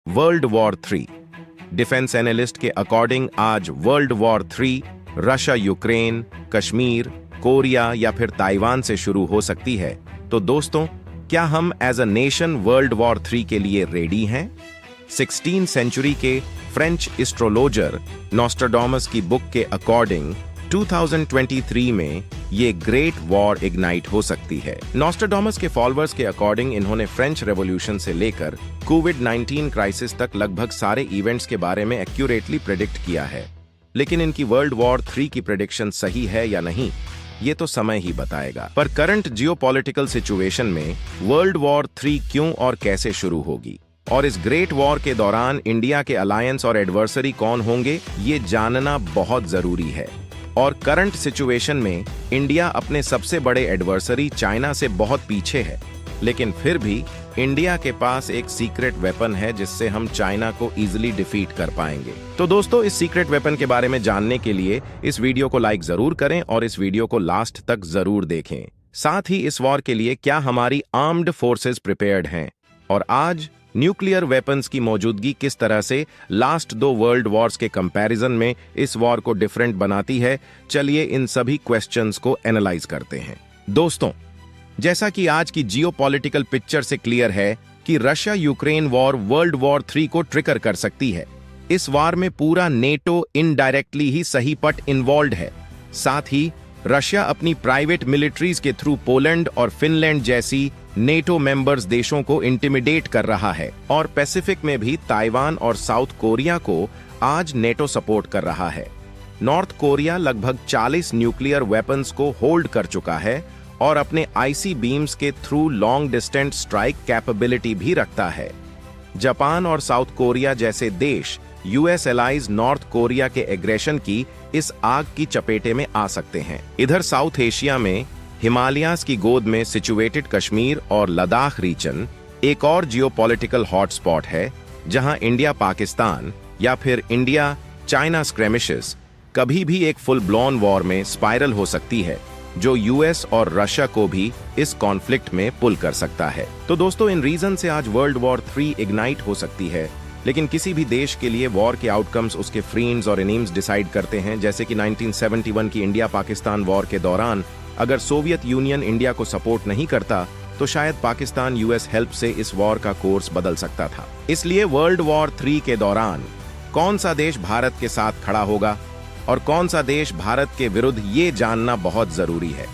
World war 3। Defence analyst के according आज world war 3 Russia, Ukraine, Kashmir, Korea या फिर ताइवान से शुरू हो सकती है। तो दोस्तों, क्या हम as a nation world war 3 के लिए रेडी हैं? 16वीं सेंचुरी के फ्रेंच एस्ट्रोलॉजर नॉस्ट्राडामस की बुक के अकॉर्डिंग 2023 में ये ग्रेट वॉर इग्नाइट हो सकती है। नॉस्ट्राडामस के फॉलोअर्स के अकॉर्डिंग इन्होंने फ्रेंच रेवोल्यूशन से लेकर कोविड-19 क्राइसिस तक लगभग सारे इवेंट्स के बारे में एक्यूरेटली प्रेडिक्ट किया है। लेकिन इनकी वर्ल्ड वॉर 3 की प्रेडिक्शन सही है या नहीं, ये तो समय ही बताएगा। पर करंट जियोपॉलिटिकल सिचुएशन में वर्ल्ड वॉर 3 क्यों और कैसे शुरू होगी, और इस ग्रेट वॉर के दौरान इंडिया के अलायंस और एडवर्सरी कौन होंगे, ये जानना बहुत जरूरी है। और करंट सिचुएशन में इंडिया अपने सबसे बड़े एडवर्सरी चाइना से बहुत पीछे है, लेकिन फिर भी इंडिया के पास एक सीक्रेट वेपन है जिससे हम चाइना को इजीली डिफीट कर पाएंगे। तो दोस्तों, इस सीक्रेट वेपन के बारे में जानने के लिए इस वीडियो को लाइक जरूर करें और इस वीडियो को लास्ट तक जरूर देखें। साथ ही इस वॉर के लिए क्या हमारी आर्म्ड फोर्सेस प्रिपेयर्ड हैं, और आज न्यूक्लियर वेपन्स की मौजूदगी किस तरह से लास्ट 2 वर्ल्ड वॉर्स के कंपैरिजन में इस वॉर को डिफरेंट बनाती है। चलिए इन सभी क्वेश्चंस को एनालाइज करते हैं। दोस्तों, जैसा कि आज की जियोपॉलिटिकल पिक्चर से क्लियर है कि Russia Ukraine war world war 3 को ट्रिगर कर सकती है। इस वॉर में पूरा नेटो इनडायरेक्टली ही सही पट इन्वॉल्व है। साथ ही रशिया अपनी प्राइवेट मिलिट्रीज के थ्रू पोलैंड और फिनलैंड जैसी नेटो मेंबर्स देशों को इंटिमिडेट कर रहा है, और पैसिफिक में भी ताइवान और साउथ कोरिया को आज नेटो सपोर्ट कर रहा है। नॉर्थ कोरिया लगभग 40 न्यूक्लियर वेपन्स को होल्ड कर चुका है और अपने आईसी बीम्स के through long distance strike capability भी रखता है। जापान और साउथ कोरिया जैसे देश यूएस एलाइज नॉर्थ कोरिया के एग्रेशन की इस आग की चपेटे में आ सकते हैं। इधर साउथ एशिया में हिमालयाज की गोद में सिचुएटेड कश्मीर और लद्दाख रीजन एक और जियोपॉलिटिकल हॉटस्पॉट है, जहां इंडिया पाकिस्तान या फिर इंडिया चाइना स्क्रैमिशेस कभी भी एक फुल ब्लॉन वॉर में स्पाइरल हो सकती है, जो यूएस और रशिया को भी इस कॉन्फ्लिक्ट में पुल कर सकता है। तो दोस्तों, इन रीजन से आज वर्ल्ड वॉर 3 इग्नाइट हो सकती है। लेकिन किसी भी देश के लिए वॉर के आउटकम्स उसके फ्रेंड्स और एनिम्स डिसाइड करते हैं। जैसे कि 1971 की इंडिया पाकिस्तान वॉर के दौरान अगर सोवियत यूनियन इंडिया को सपोर्ट नहीं करता तो शायद पाकिस्तान यूएस हेल्प से इस वॉर का कोर्स बदल सकता था। इसलिए वर्ल्ड वॉर 3 के दौरान कौन सा देश भारत के साथ खड़ा होगा और कौन सा देश भारत के विरुद्ध, ये जानना बहुत जरूरी है।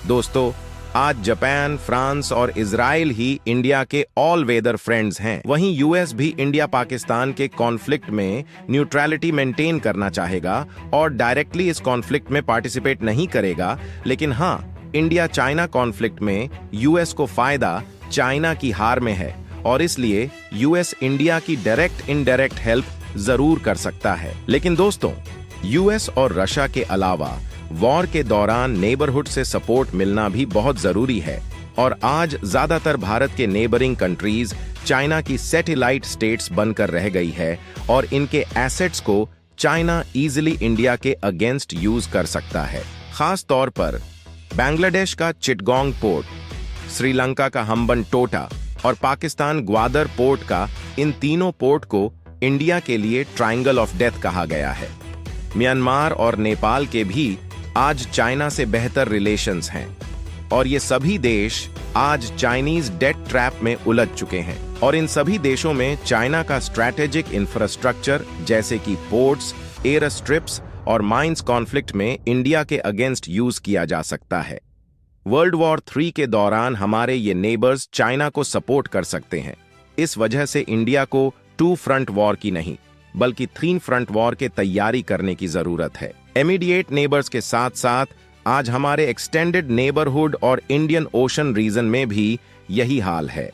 दोस्तों, आज जापान, फ्रांस और इजराइल ही इंडिया के ऑल वेदर फ्रेंड्स हैं। वहीं यूएस भी इंडिया पाकिस्तान के कॉन्फ्लिक्ट में न्यूट्रलिटी मेंटेन करना चाहेगा और डायरेक्टली इस कॉन्फ्लिक्ट में पार्टिसिपेट नहीं करेगा। लेकिन हाँ, इंडिया चाइना कॉन्फ्लिक्ट में यूएस को फायदा चाइना की हार में है, और इसलिए यूएस इंडिया की डायरेक्ट इनडायरेक्ट हेल्प जरूर कर सकता है। लेकिन दोस्तों, यूएस और रशिया के अलावा वॉर के दौरान नेबरहुड से सपोर्ट मिलना भी बहुत जरूरी है, और आज ज्यादातर भारत के नेबरिंग कंट्रीज चाइना की सैटेलाइट स्टेट्स बनकर रह गई है, और इनके एसेट्स को चाइना इजीली इंडिया के अगेंस्ट यूज कर सकता है। खास तौर पर बांग्लादेश का चिटगोंग पोर्ट, श्रीलंका का हम्बनटोटा और पाकिस्तान ग्वादर पोर्ट का, इन तीनों पोर्ट को इंडिया के लिए ट्रायंगल ऑफ डेथ कहा गया है। म्यांमार और नेपाल के भी आज चाइना से बेहतर रिलेशंस हैं, और ये सभी देश आज चाइनीज डेट ट्रैप में उलझ चुके हैं, और इन सभी देशों में चाइना का स्ट्रैटेजिक इंफ्रास्ट्रक्चर जैसे कि पोर्ट्स, एयर स्ट्रिप्स और माइंस कॉन्फ्लिक्ट में इंडिया के अगेंस्ट यूज किया जा सकता है। वर्ल्ड वॉर 3 के दौरान हमारे ये नेबर्स चाइना को सपोर्ट कर सकते हैं। इस वजह से इंडिया को 2 फ्रंट वॉर की नहीं बल्कि 3 फ्रंट वॉर के तैयारी करने की जरूरत है। इमीडिएट नेबर्स के साथ साथ आज हमारे एक्सटेंडेड नेबरहुड और इंडियन ओशन रीजन में भी यही हाल है।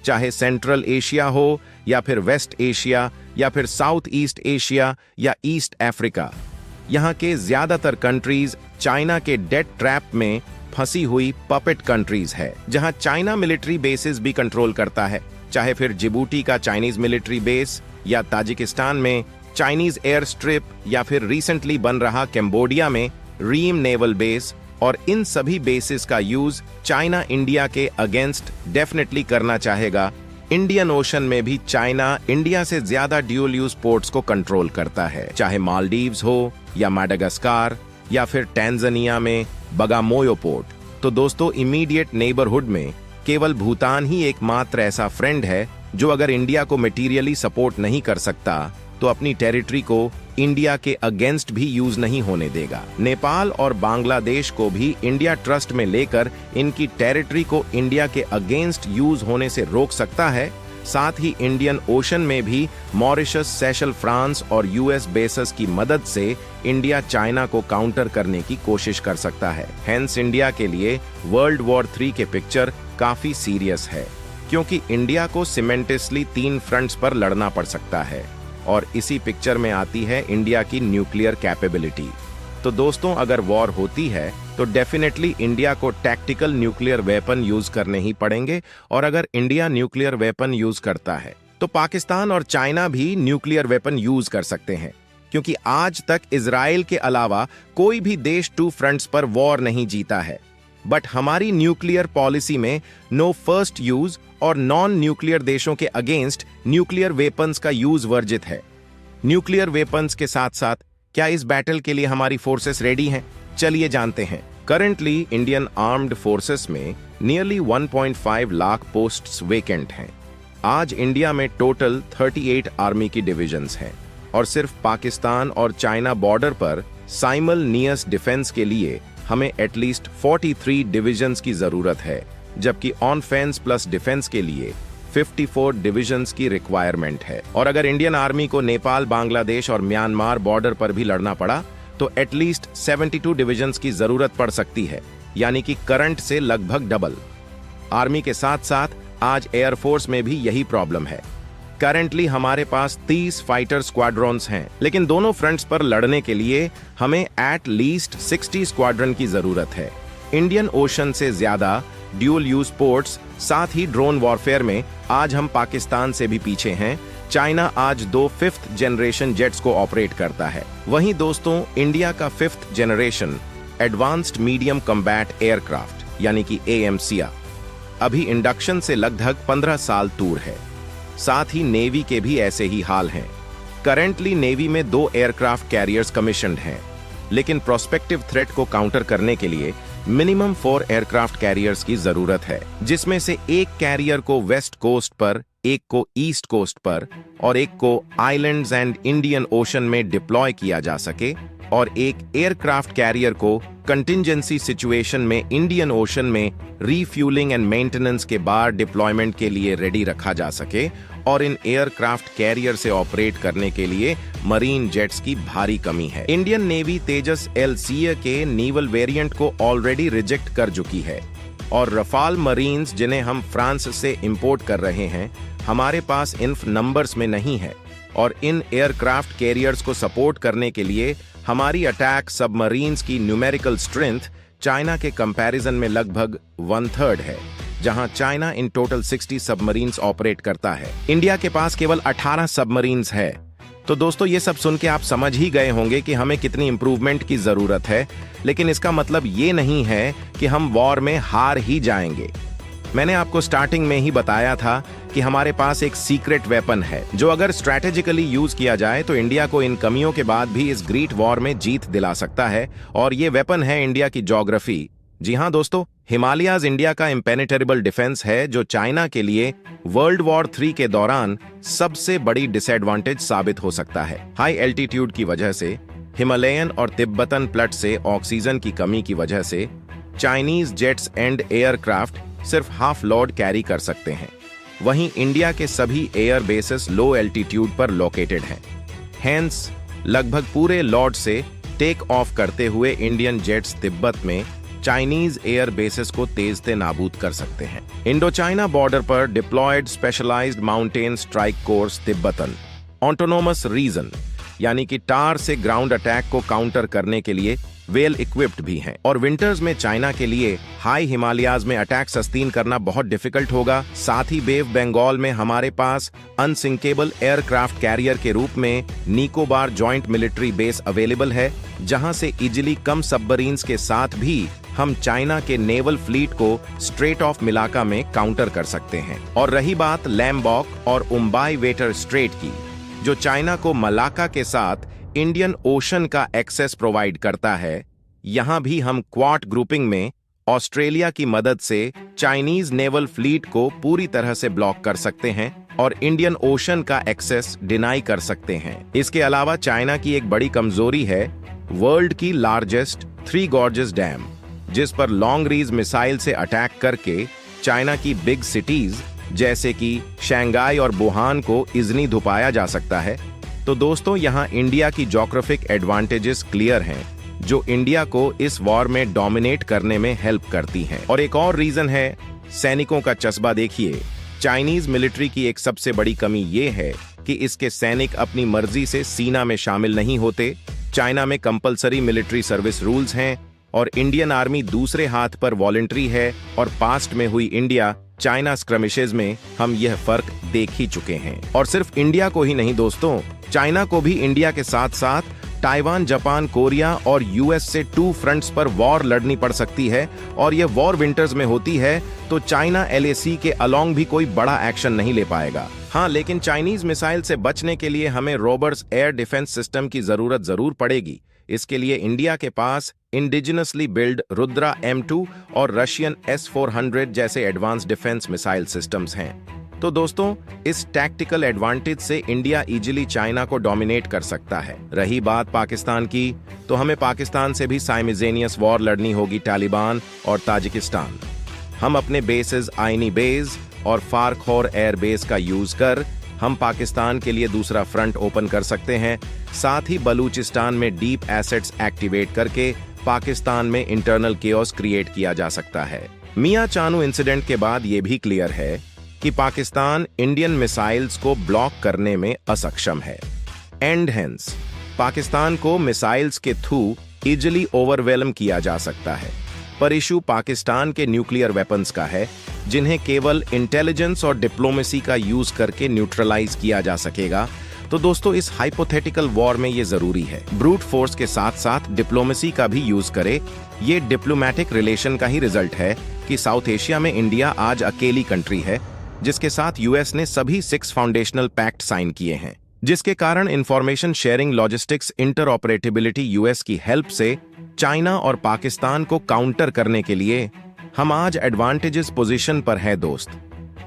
चाहे सेंट्रल एशिया हो या फिर वेस्ट एशिया या फिर साउथ ईस्ट एशिया या ईस्ट अफ्रीका, यहाँ के ज्यादातर कंट्रीज चाइना के डेट ट्रैप में फंसी हुई पपेट कंट्रीज है, जहां चाइना मिलिट्री बेसिस भी कंट्रोल करता है। चाहे फिर जिबूटी का चाइनीज मिलिट्री बेस, या ताजिकिस्तान में चाइनीज एयर स्ट्रिप, या फिर रिसेंटली बन रहा कैम्बोडिया में रीम नेवल बेस, और इन सभी बेसिस का यूज चाइना इंडिया के अगेंस्ट डेफिनेटली करना चाहेगा। इंडियन ओशन में भी चाइना इंडिया से ज्यादा ड्यूल यूज पोर्ट्स को कंट्रोल करता है, चाहे मालदीव्स हो या मैडागास्कार या फिर टैंजानिया में बगामोयो पोर्ट। तो दोस्तों, इमीडिएट नेबरहुड में केवल भूटान ही एकमात्र ऐसा फ्रेंड है जो अगर इंडिया को मटेरियली सपोर्ट नहीं कर सकता तो अपनी टेरिटरी को इंडिया के अगेंस्ट भी यूज नहीं होने देगा। नेपाल और बांग्लादेश को भी इंडिया ट्रस्ट में लेकर इनकी टेरिटरी को इंडिया के अगेंस्ट यूज होने से रोक सकता है। साथ ही इंडियन ओशन में भी मॉरिशस, सेशल, फ्रांस और यूएस बेसेस की मदद से इंडिया चाइना को काउंटर करने की कोशिश कर सकता है। हेंस इंडिया के लिए वर्ल्ड वॉर 3 के पिक्चर काफी सीरियस है, क्योंकि इंडिया को सिमेंटेसली 3 फ्रंट्स पर लड़ना पड़ सकता है और इसी पिक्चर में आती है इंडिया की न्यूक्लियर कैपेबिलिटी। तो दोस्तों, अगर वॉर होती है तो डेफिनेटली इंडिया को टैक्टिकल न्यूक्लियर वेपन यूज करने ही पड़ेंगे, और अगर इंडिया न्यूक्लियर वेपन यूज करता है तो पाकिस्तान और चाइना भी न्यूक्लियर वेपन यूज कर सकते हैं, क्योंकि आज तक इजराइल के अलावा कोई भी देश 2 फ्रंट्स पर वॉर नहीं जीता है। बट हमारी न्यूक्लियर पॉलिसी में नो फर्स्ट यूज और नॉन न्यूक्लियर देशों के अगेंस्ट न्यूक्लियर वेपन्स का यूज वर्जित है। न्यूक्लियर वेपन्स के साथ साथ क्या इस बैटल के लिए हमारी फोर्सेस रेडी हैं? चलिए जानते हैं। करंटली इंडियन आर्म्ड फोर्सेस में नियरली 1.5 लाख पोस्ट्स वेकेंट हैं। आज इंडिया में टोटल 38 आर्मी की डिविजन्स हैं और सिर्फ पाकिस्तान और चाइना बॉर्डर पर साइमल्टेनियस डिफेंस के लिए हमें एटलीस्ट 43 डिविजन्स की जरूरत है, जबकि ऑन फेंस प्लस डिफेंस के लिए 54 डिविजन्स की रिक्वायरमेंट है। और अगर इंडियन आर्मी को नेपाल, बांग्लादेश और म्यांमार बॉर्डर पर भी लड़ना पड़ा तो एटलीस्ट 72 डिविजन्स की जरूरत पड़ सकती है, यानी कि करंट से लगभग डबल। आर्मी के साथ साथ आज एयरफोर्स में भी यही प्रॉब्लम है। करंटली हमारे पास 30 फाइटर स्क्वाड्रॉन्स हैं, लेकिन दोनों फ्रंट्स पर लड़ने के लिए हमें एट लीस्ट 60 स्क्वाड्रन की जरूरत है। इंडियन ओशन से ज्यादा ड्यूल यूज पोर्ट्स, साथ ही ड्रोन वॉरफेयर में आज हम पाकिस्तान से भी पीछे हैं। चाइना आज 2 5th जनरेशन जेट्स को ऑपरेट करता है। वहीं दोस्तों, इंडिया का 5th generation advanced medium combat aircraft यानी कि AMCA अभी इंडक्शन से लगभग 15 साल दूर है। साथ ही नेवी के भी ऐसे ही हाल हैं। करेंटली नेवी में 2 एयरक्राफ्ट कैरियर्स कमीशन्ड हैं, लेकिन प्रोस्पेक्टिव थ्रेट को काउंटर करने के लिए मिनिमम 4 एयरक्राफ्ट कैरियर्स की जरूरत है, जिसमें से एक कैरियर को वेस्ट कोस्ट पर, एक को ईस्ट कोस्ट पर और एक को आइलैंड्स एंड इंडियन ओशन में डिप्लॉय किया जा सके, और एक एयरक्राफ्ट कैरियर को कंटिंजेंसी सिचुएशन में इंडियन ओशन में रीफ्यूलिंग एंड मेंटेनेंस के बाद डिप्लॉयमेंट के लिए रेडी रखा जा सके। और इन एयरक्राफ्ट कैरियर से ऑपरेट करने के लिए मरीन जेट्स की भारी कमी है। इंडियन नेवी तेजस LCA के नेवल वेरिएंट को ऑलरेडी रिजेक्ट कर चुकी है, और रफाल मरीन्स जिन्हें हम फ्रांस से इंपोर्ट कर रहे हैं, हमारे पास इन नंबर्स में नहीं है। और इन एयरक्राफ्ट कैरियर्स को सपोर्ट करने के लिए हमारी अटैक सबमरीन्स की न्यूमेरिकल स्ट्रेंथ चाइना के कंपैरिजन में लगभग 1/3 है, जहां China in total 60 submarines operate करता है। इंडिया के पास केवल 18 सबमरीन्स है। तो दोस्तों, ये सब सुन के आप समझ ही गए होंगे कि हमें कितनी इंप्रूवमेंट की जरूरत है, लेकिन इसका मतलब ये नहीं है कि हम वॉर में हार ही जाएंगे। मैंने आपको स्टार्टिंग में ही बताया था कि हमारे पास एक सीक्रेट वेपन है, जो अगर स्ट्रैटेजिकली यूज किया जाए तो इंडिया को इन कमियों के बाद भी इस ग्रेट वॉर में जीत दिला सकता है, और ये वेपन है इंडिया की ज्योग्राफी। जी हाँ दोस्तों, हिमालयाज इंडिया का इम्पेनेट्रेबल डिफेंस है, जो चाइना के लिए वर्ल्ड वॉर 3 के दौरान सबसे बड़ी डिसएडवांटेज साबित हो सकता है। हाई एल्टीट्यूड की वजह से, हिमालयन और तिब्बतन प्लट से ऑक्सीजन की कमी की वजह से चाइनीज जेट्स एंड एयरक्राफ्ट सिर्फ हाफ लोड कैरी कर सकते हैं। वहीं इंडिया के सभी एयर बेसेस लो एल्टीट्यूड पर लोकेटेड हैं। हेंस लगभग पूरे लोड से टेक ऑफ करते हुए इंडियन जेट्स तिब्बत में चाइनीज एयर बेसेस को तेज नाबूद कर सकते हैं। इंडो चाइना बॉर्डर पर deployed specialized mountain strike corps Tibetan autonomous region यानी कि टार से ग्राउंड अटैक को काउंटर करने के लिए वेल इक्विप्ड भी हैं। और विंटर्स में चाइना के लिए हाई हिमालयाज में अटैक सस्टेन करना बहुत डिफिकल्ट होगा। साथ ही बेव बंगाल में हमारे पास अनसिंकेबल एयरक्राफ्ट कैरियर के रूप में Nicobar joint military base available है, जहां से इजिली कम सबमरीन्स के साथ भी हम चाइना के नेवल फ्लीट को स्ट्रेट ऑफ मिलाका में काउंटर कर सकते हैं। और रही बात लैम्बॉक और उम्बाई वेटर स्ट्रेट की, जो चाइना को मलाका के साथ इंडियन ओशन का एक्सेस प्रोवाइड करता है, यहां भी हम क्वाड ग्रुपिंग में ऑस्ट्रेलिया की मदद से चाइनीज नेवल फ्लीट को पूरी तरह से ब्लॉक कर सकते हैं और इंडियन ओशन का एक्सेस डिनाई कर सकते हैं। इसके अलावा चाइना की एक बड़ी कमजोरी है वर्ल्ड की लार्जेस्ट थ्री गॉर्जेस डैम, जिस पर लॉन्ग रेंज मिसाइल से अटैक करके चाइना की बिग सिटीज जैसे कि शंघाई और वुहान को इजनी धुपाया जा सकता है। तो दोस्तों, यहाँ इंडिया की ज्योग्राफिक एडवांटेजेस क्लियर हैं, जो इंडिया को इस वॉर में डोमिनेट करने में हेल्प करती हैं। और एक और रीजन है सैनिकों का चस्बा। देखिए, चाइनीज मिलिट्री की एक सबसे बड़ी कमी ये है कि इसके सैनिक अपनी मर्जी से सीना में शामिल नहीं होते। चाइना में कंपलसरी मिलिट्री सर्विस रूल्स हैं और इंडियन आर्मी दूसरे हाथ पर वॉलंटरी है। और पास्ट में हुई इंडिया चाइना स्क्रमिशेज में हम यह फर्क देख ही चुके हैं। और सिर्फ इंडिया को ही नहीं दोस्तों, चाइना को भी इंडिया के साथ साथ ताइवान, जापान, कोरिया और यूएस से 2 फ्रंट्स पर वॉर लड़नी पड़ सकती है। और यह वॉर विंटर्स में होती है, तो चाइना LAC के अलोंग भी कोई बड़ा एक्शन नहीं ले पाएगा। हाँ, लेकिन चाइनीज मिसाइल से बचने के लिए हमें रोबर्स एयर डिफेंस सिस्टम की जरूरत जरूर पड़ेगी। इसके लिए इंडिया के पास इंडिजिनसली बिल्ड रुद्रा M2 और रशियन S-400 जैसे एडवांस डिफेंस मिसाइल सिस्टम्स हैं। तो दोस्तों, इस टैक्टिकल एडवांटेज से इंडिया इजीली चाइना को डोमिनेट कर सकता है। रही बात पाकिस्तान की, तो हमें पाकिस्तान से भी साइमल्टेनियस वॉर लड़नी होगी तालिबान और ताजिकिस्तान। हम अपने बेसेस आइनी बेस और फारखोर एयर बेस का यूज कर हम पाकिस्तान के लिए दूसरा फ्रंट ओपन कर सकते हैं। साथ ही बलूचिस्तान में डीप एसेट्स एक्टिवेट करके पाकिस्तान में इंटरनल केओस क्रिएट किया जा सकता है। मियां चानू इंसिडेंट के बाद यह भी क्लियर है कि पाकिस्तान इंडियन मिसाइल्स को ब्लॉक करने में असक्षम है एंड हेंस पाकिस्तान को मिसाइल्स के थ्रू इजिली ओवरवेलम किया जा सकता है। पर इशू पाकिस्तान के न्यूक्लियर वेपन्स का है, जिन्हें केवल इंटेलिजेंस और डिप्लोमेसी का यूज करके न्यूट्रलाइज किया जा सकेगा। तो दोस्तों, इस हाइपोथेटिकल वॉर में ये जरूरी है ब्रूट फोर्स के साथ साथ डिप्लोमेसी का भी यूज करे। ये डिप्लोमेटिक रिलेशन का ही रिजल्ट है कि साउथ एशिया में इंडिया आज अकेली कंट्री है जिसके साथ यूएस ने सभी 6 फाउंडेशनल पैक्ट साइन किए हैं, जिसके कारण इंफॉर्मेशन शेयरिंग, लॉजिस्टिक्स, इंटरऑपरेटिबिलिटी यूएस की हेल्प से चाइना और पाकिस्तान को काउंटर करने के लिए हम आज एडवांटेजेस पोजीशन पर है दोस्त।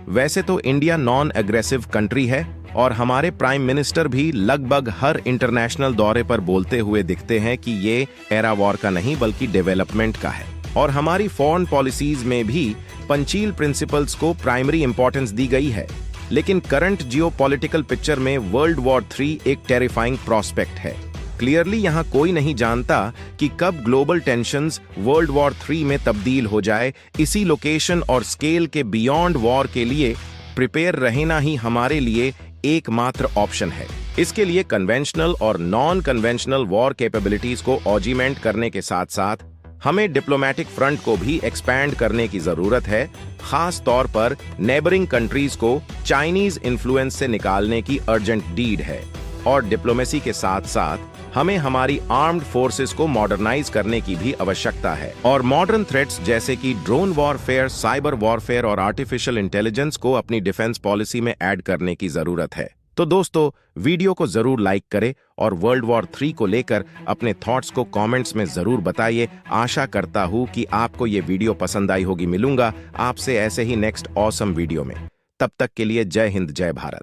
वैसे तो इंडिया नॉन एग्रेसिव कंट्री है और हमारे प्राइम मिनिस्टर भी लगभग हर इंटरनेशनल दौरे पर बोलते हुए दिखते हैं कि ये एरा वॉर का नहीं बल्कि डेवलपमेंट का है। और हमारी फॉरेन पॉलिसीज में भी पंचील प्रिंसिपल्स को प्राइमरी इंपॉर्टेंस दी गई है। लेकिन करंट जियोपॉलिटिकल पिक्चर में वर्ल्ड वॉर 3 एक टेरिफाइंग प्रोस्पेक्ट है। क्लियरली यहाँ कोई नहीं जानता कि कब ग्लोबल टेंशंस वर्ल्ड वॉर 3 में तब्दील हो जाए। इसी लोकेशन और स्केल के बियॉन्ड वॉर के लिए प्रिपेयर रहना ही हमारे लिए एकमात्र ऑप्शन है। इसके लिए कन्वेंशनल और नॉन कन्वेंशनल वॉर कैपेबिलिटीज को ऑजिमेंट करने के साथ साथ हमें डिप्लोमेटिक फ्रंट को भी एक्सपैंड करने की जरूरत है। खास तौर पर नेबरिंग कंट्रीज को चाइनीज इन्फ्लुएंस से निकालने की अर्जेंट डीड है। और डिप्लोमेसी के साथ साथ हमें हमारी आर्म्ड फोर्सेस को मॉडर्नाइज करने की भी आवश्यकता है। और मॉडर्न थ्रेट्स जैसे कि ड्रोन वॉरफेयर, साइबर वॉरफेयर और आर्टिफिशियल इंटेलिजेंस को अपनी डिफेंस पॉलिसी में ऐड करने की जरूरत है। तो दोस्तों, वीडियो को जरूर लाइक करें और वर्ल्ड वॉर 3 को लेकर अपने थॉट्स को कमेंट्स में जरूर बताइए। आशा करता हूं कि आपको ये वीडियो पसंद आई होगी। मिलूंगा आपसे ऐसे ही नेक्स्ट ऑसम वीडियो में। तब तक के लिए जय हिंद, जय भारत।